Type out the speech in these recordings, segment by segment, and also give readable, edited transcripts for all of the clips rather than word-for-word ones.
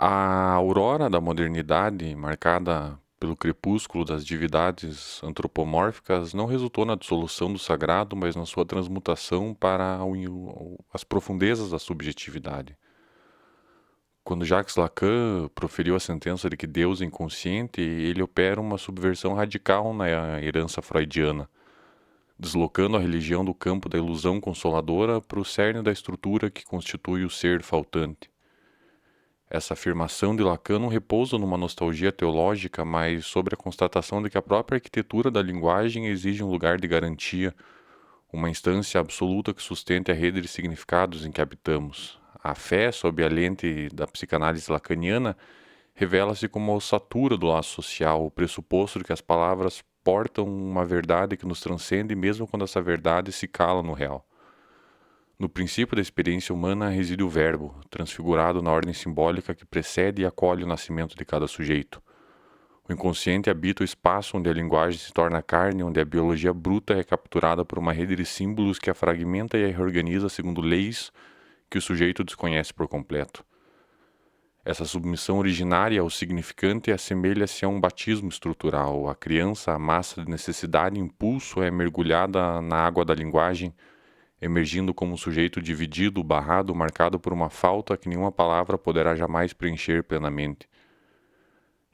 A aurora da modernidade, marcada pelo crepúsculo das divindades antropomórficas, não resultou na dissolução do sagrado, mas na sua transmutação para as profundezas da subjetividade. Quando Jacques Lacan proferiu a sentença de que Deus é inconsciente, ele opera uma subversão radical na herança freudiana, deslocando a religião do campo da ilusão consoladora para o cerne da estrutura que constitui o ser faltante. Essa afirmação de Lacan não repousa numa nostalgia teológica, mas sobre a constatação de que a própria arquitetura da linguagem exige um lugar de garantia, uma instância absoluta que sustente a rede de significados em que habitamos. A fé, sob a lente da psicanálise lacaniana, revela-se como a ossatura do laço social, o pressuposto de que as palavras portam uma verdade que nos transcende mesmo quando essa verdade se cala no real. No princípio da experiência humana reside o verbo, transfigurado na ordem simbólica que precede e acolhe o nascimento de cada sujeito. O inconsciente habita o espaço onde a linguagem se torna carne, onde a biologia bruta é capturada por uma rede de símbolos que a fragmenta e a reorganiza segundo leis que o sujeito desconhece por completo. Essa submissão originária ao significante assemelha-se a um batismo estrutural. A criança, a massa de necessidade e impulso, é mergulhada na água da linguagem, emergindo como um sujeito dividido, barrado, marcado por uma falta que nenhuma palavra poderá jamais preencher plenamente.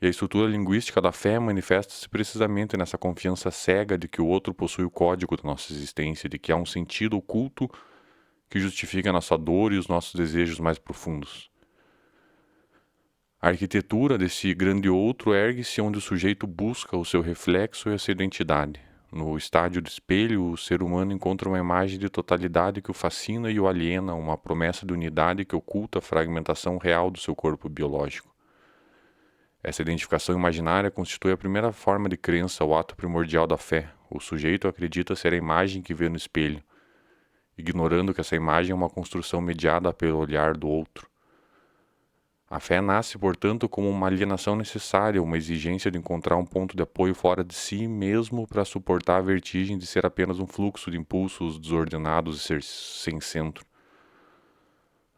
E a estrutura linguística da fé manifesta-se precisamente nessa confiança cega de que o outro possui o código da nossa existência, de que há um sentido oculto que justifica a nossa dor e os nossos desejos mais profundos. A arquitetura desse grande outro ergue-se onde o sujeito busca o seu reflexo e a sua identidade. No estádio do espelho, o ser humano encontra uma imagem de totalidade que o fascina e o aliena, uma promessa de unidade que oculta a fragmentação real do seu corpo biológico. Essa identificação imaginária constitui a primeira forma de crença, o ato primordial da fé. O sujeito acredita ser a imagem que vê no espelho, ignorando que essa imagem é uma construção mediada pelo olhar do outro. A fé nasce, portanto, como uma alienação necessária, uma exigência de encontrar um ponto de apoio fora de si mesmo para suportar a vertigem de ser apenas um fluxo de impulsos desordenados e ser sem centro.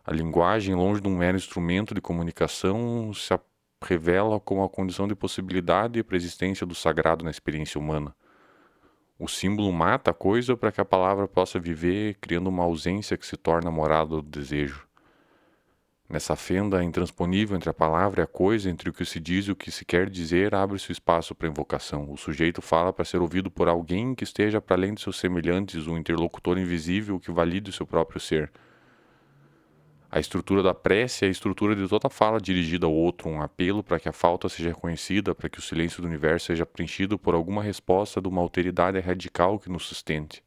A linguagem, longe de um mero instrumento de comunicação, se revela como a condição de possibilidade para a existência do sagrado na experiência humana. O símbolo mata a coisa para que a palavra possa viver, criando uma ausência que se torna a morada do desejo. Nessa fenda intransponível entre a palavra e a coisa, entre o que se diz e o que se quer dizer, abre-se o espaço para a invocação. O sujeito fala para ser ouvido por alguém que esteja para além de seus semelhantes, um interlocutor invisível que valide o seu próprio ser. A estrutura da prece é a estrutura de toda fala dirigida ao outro, um apelo para que a falta seja reconhecida, para que o silêncio do universo seja preenchido por alguma resposta de uma alteridade radical que nos sustente.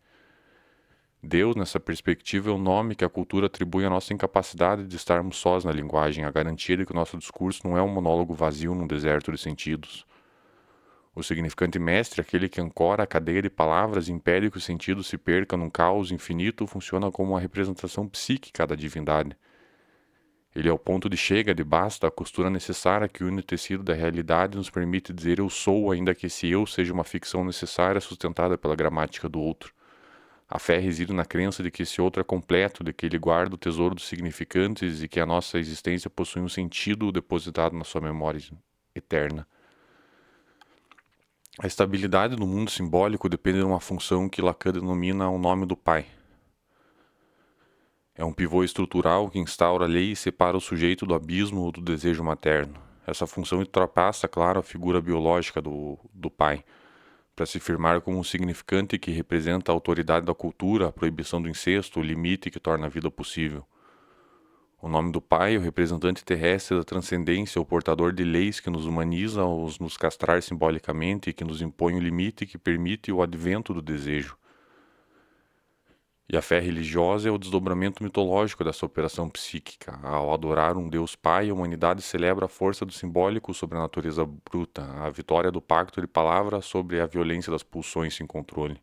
Deus, nessa perspectiva, é o nome que a cultura atribui à nossa incapacidade de estarmos sós na linguagem, a garantia de que o nosso discurso não é um monólogo vazio num deserto de sentidos. O significante mestre, aquele que ancora a cadeia de palavras e impede que o sentido se perca num caos infinito, funciona como uma representação psíquica da divindade. Ele é o ponto de chega, de basta, a costura necessária que une o tecido da realidade e nos permite dizer eu sou, ainda que esse eu seja uma ficção necessária sustentada pela gramática do outro. A fé reside na crença de que esse outro é completo, de que ele guarda o tesouro dos significantes e que a nossa existência possui um sentido depositado na sua memória eterna. A estabilidade do mundo simbólico depende de uma função que Lacan denomina o nome do Pai. É um pivô estrutural que instaura a lei e separa o sujeito do abismo ou do desejo materno. Essa função ultrapassa, claro, a figura biológica do pai, para se firmar como um significante que representa a autoridade da cultura, a proibição do incesto, o limite que torna a vida possível. O nome do Pai é o representante terrestre da transcendência, o portador de leis que nos humaniza ao nos castrar simbolicamente e que nos impõe o limite que permite o advento do desejo. E a fé religiosa é o desdobramento mitológico dessa operação psíquica. Ao adorar um Deus Pai, a humanidade celebra a força do simbólico sobre a natureza bruta, a vitória do pacto de palavra sobre a violência das pulsões sem controle.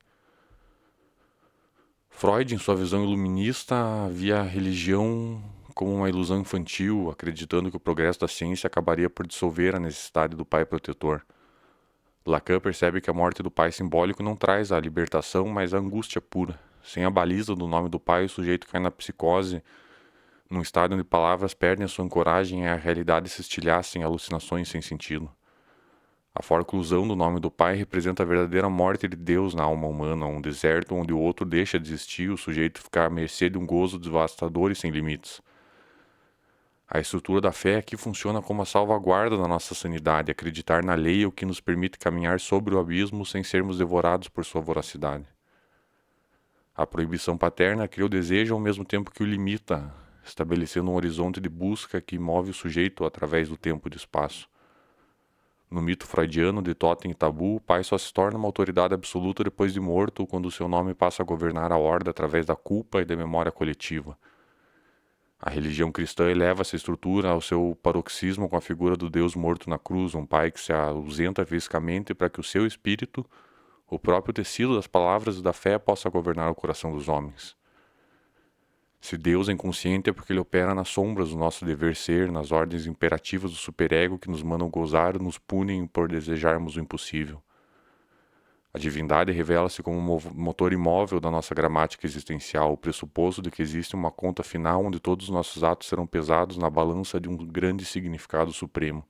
Freud, em sua visão iluminista, via a religião como uma ilusão infantil, acreditando que o progresso da ciência acabaria por dissolver a necessidade do pai protetor. Lacan percebe que a morte do pai simbólico não traz a libertação, mas a angústia pura. Sem a baliza do nome do pai, o sujeito cai na psicose, num estado onde palavras perdem a sua ancoragem e a realidade se estilhaça em alucinações sem sentido. A forclusão do nome do Pai representa a verdadeira morte de Deus na alma humana, um deserto onde o outro deixa de existir e o sujeito fica à mercê de um gozo devastador e sem limites. A estrutura da fé aqui funciona como a salvaguarda da nossa sanidade, acreditar na lei é o que nos permite caminhar sobre o abismo sem sermos devorados por sua voracidade. A proibição paterna cria o desejo ao mesmo tempo que o limita, estabelecendo um horizonte de busca que move o sujeito através do tempo e do espaço. No mito freudiano de totem e tabu, o pai só se torna uma autoridade absoluta depois de morto, quando seu nome passa a governar a horda através da culpa e da memória coletiva. A religião cristã eleva essa estrutura ao seu paroxismo com a figura do Deus morto na cruz, um pai que se ausenta fisicamente para que o seu espírito, o próprio tecido das palavras e da fé, possa governar o coração dos homens. Se Deus é inconsciente é porque ele opera nas sombras do nosso dever ser, nas ordens imperativas do superego que nos mandam gozar e nos punem por desejarmos o impossível. A divindade revela-se como um motor imóvel da nossa gramática existencial, o pressuposto de que existe uma conta final onde todos os nossos atos serão pesados na balança de um grande significado supremo.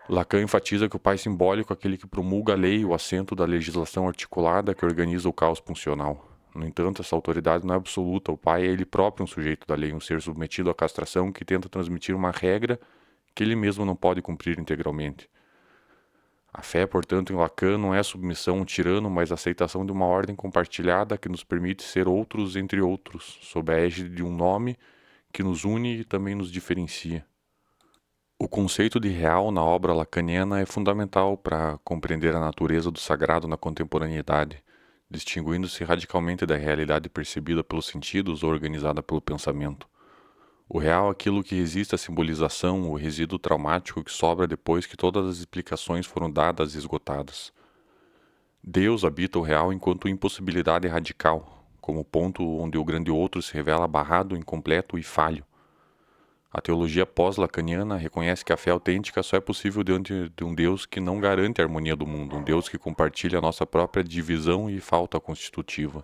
Lacan enfatiza que o pai simbólico é aquele que promulga a lei, o assento da legislação articulada que organiza o caos funcional. No entanto, essa autoridade não é absoluta. O pai é ele próprio um sujeito da lei, um ser submetido à castração que tenta transmitir uma regra que ele mesmo não pode cumprir integralmente. A fé, portanto, em Lacan não é submissão a um tirano, mas a aceitação de uma ordem compartilhada que nos permite ser outros entre outros, sob a égide de um nome que nos une e também nos diferencia. O conceito de real na obra lacaniana é fundamental para compreender a natureza do sagrado na contemporaneidade, distinguindo-se radicalmente da realidade percebida pelos sentidos ou organizada pelo pensamento. O real é aquilo que resiste à simbolização, o resíduo traumático que sobra depois que todas as explicações foram dadas e esgotadas. Deus habita o real enquanto impossibilidade radical, como o ponto onde o grande outro se revela barrado, incompleto e falho. A teologia pós-lacaniana reconhece que a fé autêntica só é possível diante de um Deus que não garante a harmonia do mundo, um Deus que compartilha a nossa própria divisão e falta constitutiva.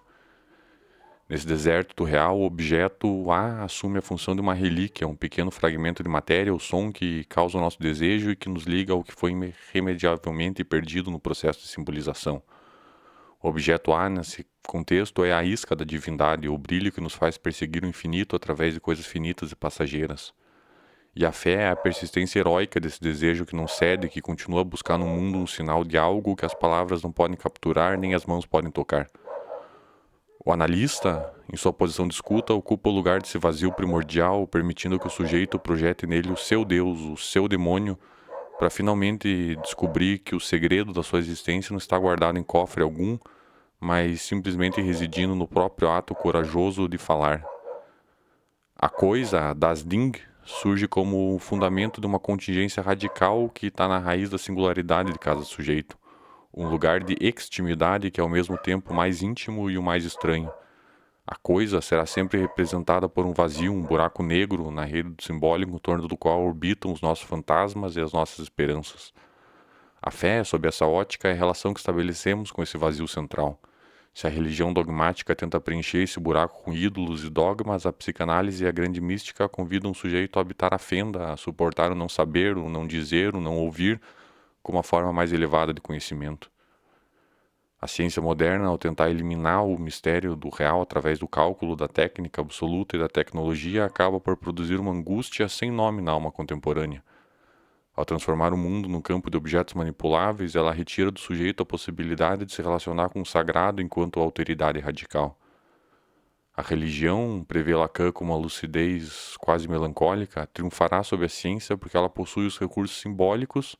Nesse deserto do real, o objeto A assume a função de uma relíquia, um pequeno fragmento de matéria ou som que causa o nosso desejo e que nos liga ao que foi irremediavelmente perdido no processo de simbolização. O objeto A, nesse contexto, é a isca da divindade, o brilho que nos faz perseguir o infinito através de coisas finitas e passageiras. E a fé é a persistência heróica desse desejo que não cede e que continua a buscar no mundo um sinal de algo que as palavras não podem capturar nem as mãos podem tocar. O analista, em sua posição de escuta, ocupa o lugar desse vazio primordial, permitindo que o sujeito projete nele o seu Deus, o seu demônio, para finalmente descobrir que o segredo da sua existência não está guardado em cofre algum, mas simplesmente residindo no próprio ato corajoso de falar. A coisa, das Ding, surge como o fundamento de uma contingência radical que está na raiz da singularidade de cada sujeito. Um lugar de extimidade que é ao mesmo tempo o mais íntimo e o mais estranho. A coisa será sempre representada por um vazio, um buraco negro na rede simbólica em torno do qual orbitam os nossos fantasmas e as nossas esperanças. A fé, sob essa ótica, é a relação que estabelecemos com esse vazio central. Se a religião dogmática tenta preencher esse buraco com ídolos e dogmas, a psicanálise e a grande mística convidam o sujeito a habitar a fenda, a suportar o não saber, o não dizer, o não ouvir, como a forma mais elevada de conhecimento. A ciência moderna, ao tentar eliminar o mistério do real através do cálculo, da técnica absoluta e da tecnologia, acaba por produzir uma angústia sem nome na alma contemporânea. Ao transformar o mundo num campo de objetos manipuláveis, ela retira do sujeito a possibilidade de se relacionar com o sagrado enquanto alteridade radical. A religião, prevê Lacan com uma lucidez quase melancólica, triunfará sobre a ciência porque ela possui os recursos simbólicos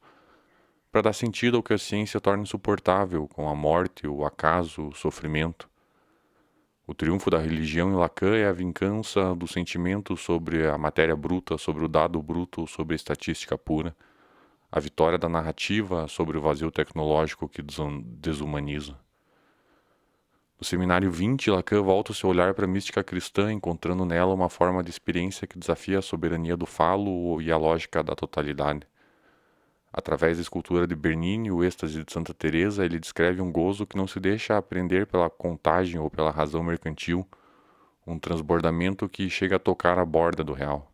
para dar sentido ao que a ciência torna insuportável, com a morte, o acaso, o sofrimento. O triunfo da religião em Lacan é a vingança do sentimento sobre a matéria bruta, sobre o dado bruto, sobre a estatística pura. A vitória da narrativa sobre o vazio tecnológico que desumaniza. No Seminário 20, Lacan volta o seu olhar para a mística cristã, encontrando nela uma forma de experiência que desafia a soberania do falo e a lógica da totalidade. Através da escultura de Bernini, o êxtase de Santa Teresa, ele descreve um gozo que não se deixa aprender pela contagem ou pela razão mercantil, um transbordamento que chega a tocar a borda do real.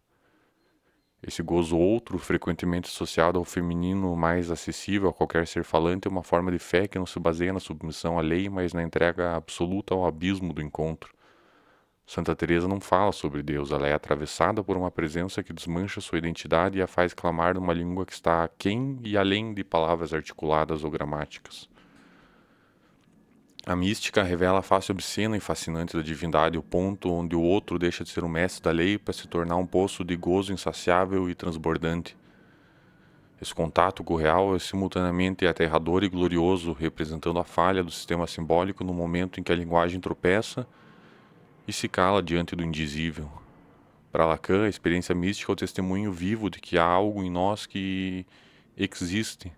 Esse gozo outro, frequentemente associado ao feminino mais acessível a qualquer ser falante, é uma forma de fé que não se baseia na submissão à lei, mas na entrega absoluta ao abismo do encontro. Santa Teresa não fala sobre Deus, ela é atravessada por uma presença que desmancha sua identidade e a faz clamar numa língua que está aquém e além de palavras articuladas ou gramáticas. A mística revela a face obscena e fascinante da divindade, o ponto onde o outro deixa de ser o mestre da lei para se tornar um poço de gozo insaciável e transbordante. Esse contato com o real é simultaneamente aterrador e glorioso, representando a falha do sistema simbólico no momento em que a linguagem tropeça e se cala diante do indizível. Para Lacan, a experiência mística é o testemunho vivo de que há algo em nós que existe,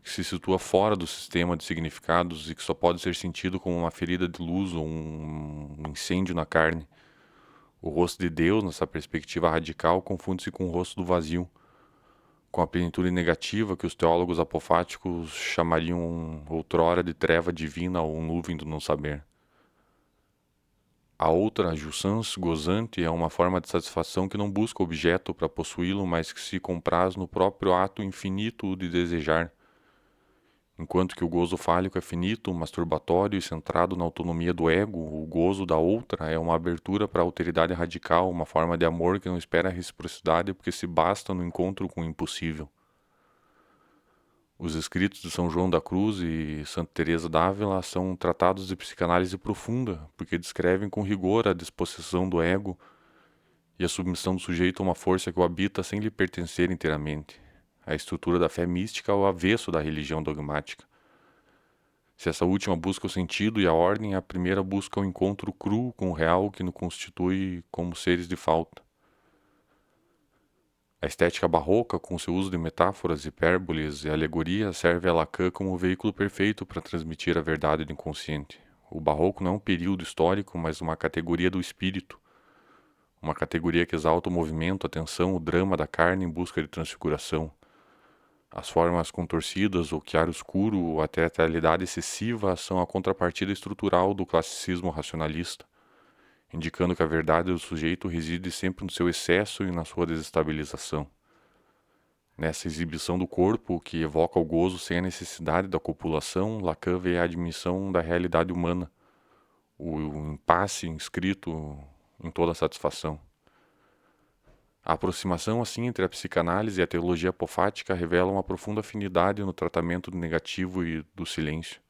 que se situa fora do sistema de significados e que só pode ser sentido como uma ferida de luz ou um incêndio na carne. O rosto de Deus, nessa perspectiva radical, confunde-se com o rosto do vazio, com a plenitude negativa que os teólogos apofáticos chamariam outrora de treva divina ou nuvem do não saber. A outra, a jouissance gozante, é uma forma de satisfação que não busca objeto para possuí-lo, mas que se compraz no próprio ato infinito de desejar. Enquanto que o gozo fálico é finito, masturbatório e centrado na autonomia do ego, o gozo da outra é uma abertura para a alteridade radical, uma forma de amor que não espera reciprocidade porque se basta no encontro com o impossível. Os escritos de São João da Cruz e Santa Teresa d'Ávila são tratados de psicanálise profunda, porque descrevem com rigor a disposição do ego e a submissão do sujeito a uma força que o habita sem lhe pertencer inteiramente. A estrutura da fé mística é o avesso da religião dogmática. Se essa última busca o sentido e a ordem, a primeira busca o encontro cru com o real que nos constitui como seres de falta. A estética barroca, com seu uso de metáforas, hipérboles e alegorias, serve a Lacan como o veículo perfeito para transmitir a verdade do inconsciente. O barroco não é um período histórico, mas uma categoria do espírito, uma categoria que exalta o movimento, a tensão, o drama da carne em busca de transfiguração. As formas contorcidas, o chiaroscuro ou a teatralidade excessiva são a contrapartida estrutural do classicismo racionalista, indicando que a verdade do sujeito reside sempre no seu excesso e na sua desestabilização. Nessa exibição do corpo, que evoca o gozo sem a necessidade da copulação, Lacan vê a admissão da realidade humana, o impasse inscrito em toda a satisfação. A aproximação, assim, entre a psicanálise e a teologia apofática revela uma profunda afinidade no tratamento do negativo e do silêncio.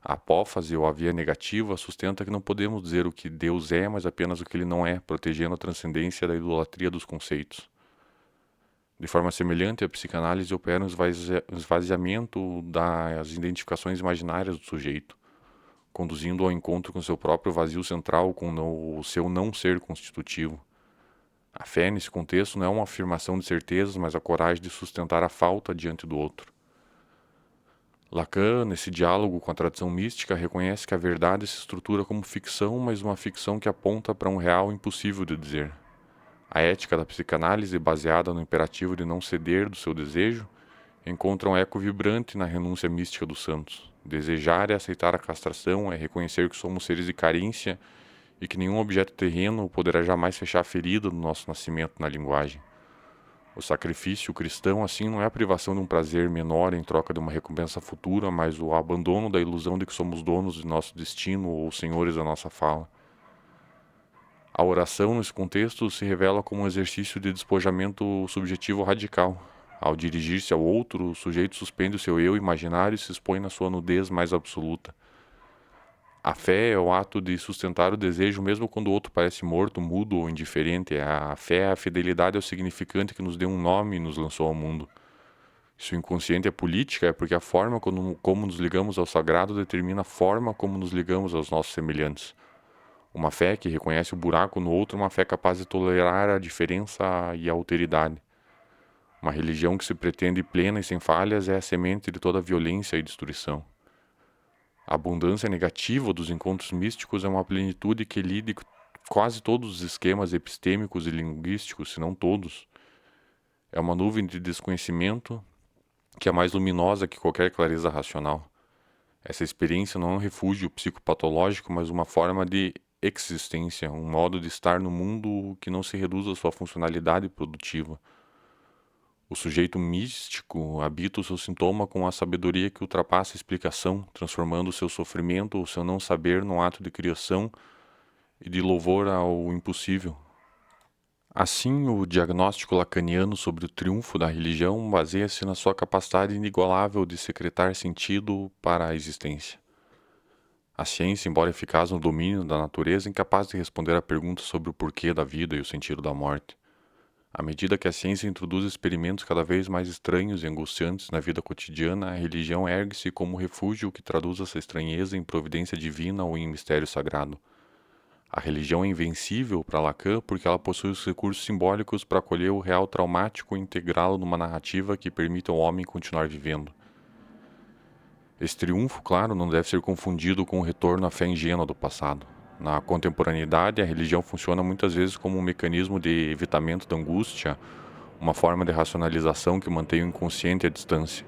A apófase, ou a via negativa, sustenta que não podemos dizer o que Deus é, mas apenas o que ele não é, protegendo a transcendência da idolatria dos conceitos. De forma semelhante, a psicanálise opera um esvaziamento das identificações imaginárias do sujeito, conduzindo ao encontro com seu próprio vazio central, com o seu não ser constitutivo. A fé, nesse contexto, não é uma afirmação de certezas, mas a coragem de sustentar a falta diante do outro. Lacan, nesse diálogo com a tradição mística, reconhece que a verdade se estrutura como ficção, mas uma ficção que aponta para um real impossível de dizer. A ética da psicanálise, baseada no imperativo de não ceder do seu desejo, encontra um eco vibrante na renúncia mística dos santos. Desejar é aceitar a castração, é reconhecer que somos seres de carência e que nenhum objeto terreno poderá jamais fechar a ferida do nosso nascimento na linguagem. O sacrifício cristão, assim, não é a privação de um prazer menor em troca de uma recompensa futura, mas o abandono da ilusão de que somos donos de nosso destino ou senhores da nossa fala. A oração, nesse contexto, se revela como um exercício de despojamento subjetivo radical. Ao dirigir-se ao outro, o sujeito suspende o seu eu imaginário e se expõe na sua nudez mais absoluta. A fé é o ato de sustentar o desejo mesmo quando o outro parece morto, mudo ou indiferente. A fé é a fidelidade ao significante que nos deu um nome e nos lançou ao mundo. Se o inconsciente é política, é porque a forma como nos ligamos ao sagrado determina a forma como nos ligamos aos nossos semelhantes. Uma fé que reconhece o buraco no outro é uma fé capaz de tolerar a diferença e a alteridade. Uma religião que se pretende plena e sem falhas é a semente de toda violência e destruição. A abundância negativa dos encontros místicos é uma plenitude que lide com quase todos os esquemas epistêmicos e linguísticos, se não todos. É uma nuvem de desconhecimento que é mais luminosa que qualquer clareza racional. Essa experiência não é um refúgio psicopatológico, mas uma forma de existência, um modo de estar no mundo que não se reduz à sua funcionalidade produtiva. O sujeito místico habita o seu sintoma com a sabedoria que ultrapassa a explicação, transformando o seu sofrimento ou seu não saber num ato de criação e de louvor ao impossível. Assim, o diagnóstico lacaniano sobre o triunfo da religião baseia-se na sua capacidade inigualável de secretar sentido para a existência. A ciência, embora eficaz no domínio da natureza, é incapaz de responder à pergunta sobre o porquê da vida e o sentido da morte. À medida que a ciência introduz experimentos cada vez mais estranhos e angustiantes na vida cotidiana, a religião ergue-se como refúgio que traduz essa estranheza em providência divina ou em mistério sagrado. A religião é invencível para Lacan porque ela possui os recursos simbólicos para acolher o real traumático e integrá-lo numa narrativa que permita ao homem continuar vivendo. Esse triunfo, claro, não deve ser confundido com o retorno à fé ingênua do passado. Na contemporaneidade, a religião funciona muitas vezes como um mecanismo de evitamento da angústia, uma forma de racionalização que mantém o inconsciente à distância.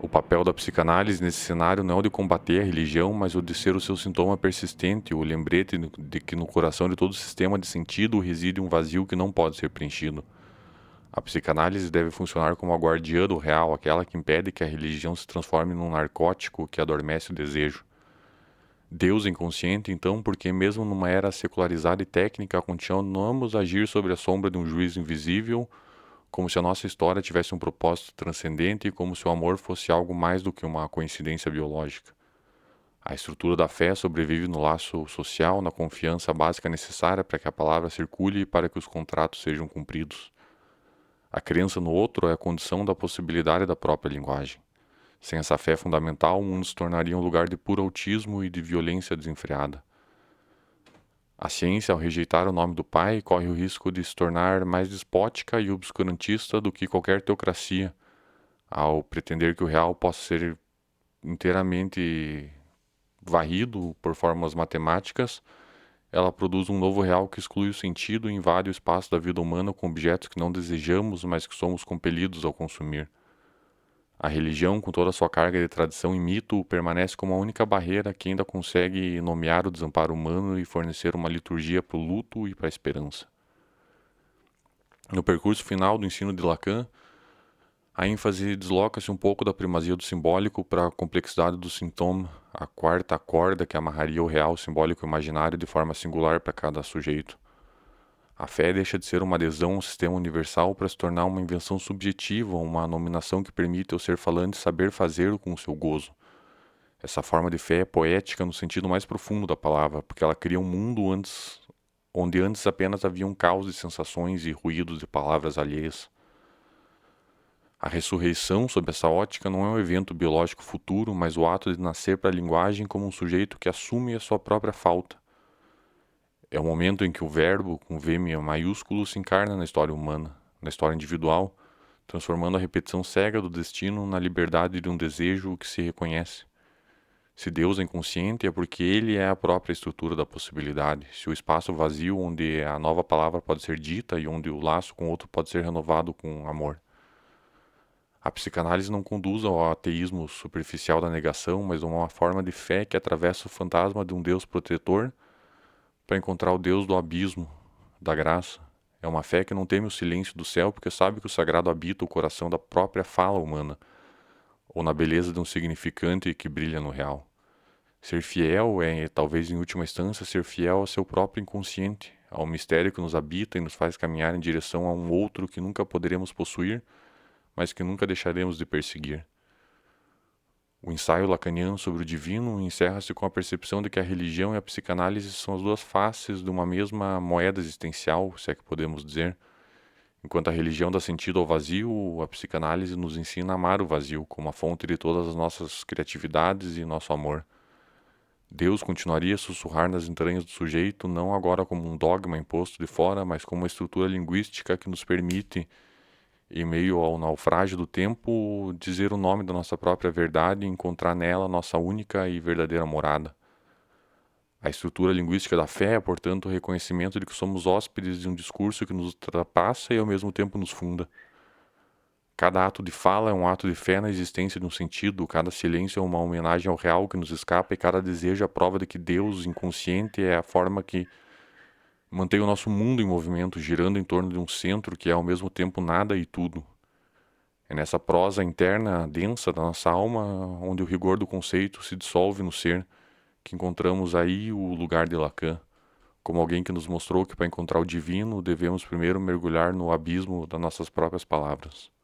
O papel da psicanálise nesse cenário não é o de combater a religião, mas o de ser o seu sintoma persistente, o lembrete de que no coração de todo sistema de sentido reside um vazio que não pode ser preenchido. A psicanálise deve funcionar como a guardiã do real, aquela que impede que a religião se transforme num narcótico que adormece o desejo. Deus inconsciente, então, porque mesmo numa era secularizada e técnica, continuamos a agir sobre a sombra de um juízo invisível, como se a nossa história tivesse um propósito transcendente e como se o amor fosse algo mais do que uma coincidência biológica. A estrutura da fé sobrevive no laço social, na confiança básica necessária para que a palavra circule e para que os contratos sejam cumpridos. A crença no outro é a condição da possibilidade da própria linguagem. Sem essa fé fundamental, o mundo se tornaria um lugar de puro autismo e de violência desenfreada. A ciência, ao rejeitar o nome do pai, corre o risco de se tornar mais despótica e obscurantista do que qualquer teocracia, ao pretender que o real possa ser inteiramente varrido por fórmulas matemáticas. Ela produz um novo real que exclui o sentido e invade o espaço da vida humana com objetos que não desejamos, mas que somos compelidos ao consumir. A religião, com toda a sua carga de tradição e mito, permanece como a única barreira que ainda consegue nomear o desamparo humano e fornecer uma liturgia para o luto e para a esperança. No percurso final do ensino de Lacan, a ênfase desloca-se um pouco da primazia do simbólico para a complexidade do sintoma, a quarta corda que amarraria o real simbólico imaginário de forma singular para cada sujeito. A fé deixa de ser uma adesão ao sistema universal para se tornar uma invenção subjetiva, uma nominação que permite ao ser falante saber fazer com o seu gozo. Essa forma de fé é poética no sentido mais profundo da palavra, porque ela cria um mundo onde antes apenas havia um caos de sensações e ruídos de palavras alheias. A ressurreição, sob essa ótica, não é um evento biológico futuro, mas o ato de nascer para a linguagem como um sujeito que assume a sua própria falta. É o momento em que o verbo, com V maiúsculo, se encarna na história humana, na história individual, transformando a repetição cega do destino na liberdade de um desejo que se reconhece. Se Deus é inconsciente, é porque Ele é a própria estrutura da possibilidade. Se o espaço vazio onde a nova palavra pode ser dita e onde o laço com outro pode ser renovado com amor. A psicanálise não conduz ao ateísmo superficial da negação, mas a uma forma de fé que atravessa o fantasma de um Deus protetor para encontrar o Deus do abismo, da graça. É uma fé que não teme o silêncio do céu porque sabe que o sagrado habita o coração da própria fala humana, ou na beleza de um significante que brilha no real. Ser fiel é, talvez em última instância, ser fiel ao seu próprio inconsciente, ao mistério que nos habita e nos faz caminhar em direção a um outro que nunca poderemos possuir, mas que nunca deixaremos de perseguir. O ensaio lacaniano sobre o divino encerra-se com a percepção de que a religião e a psicanálise são as duas faces de uma mesma moeda existencial, se é que podemos dizer. Enquanto a religião dá sentido ao vazio, a psicanálise nos ensina a amar o vazio como a fonte de todas as nossas criatividades e nosso amor. Deus continuaria a sussurrar nas entranhas do sujeito, não agora como um dogma imposto de fora, mas como uma estrutura linguística que nos permite, em meio ao naufrágio do tempo, dizer o nome da nossa própria verdade e encontrar nela nossa única e verdadeira morada. A estrutura linguística da fé é, portanto, o reconhecimento de que somos hóspedes de um discurso que nos ultrapassa e ao mesmo tempo nos funda. Cada ato de fala é um ato de fé na existência de um sentido, cada silêncio é uma homenagem ao real que nos escapa e cada desejo é a prova de que Deus, inconsciente, é a forma que mantém o nosso mundo em movimento, girando em torno de um centro que é ao mesmo tempo nada e tudo. É nessa prosa interna, densa da nossa alma, onde o rigor do conceito se dissolve no ser, que encontramos aí o lugar de Lacan, como alguém que nos mostrou que para encontrar o divino devemos primeiro mergulhar no abismo das nossas próprias palavras.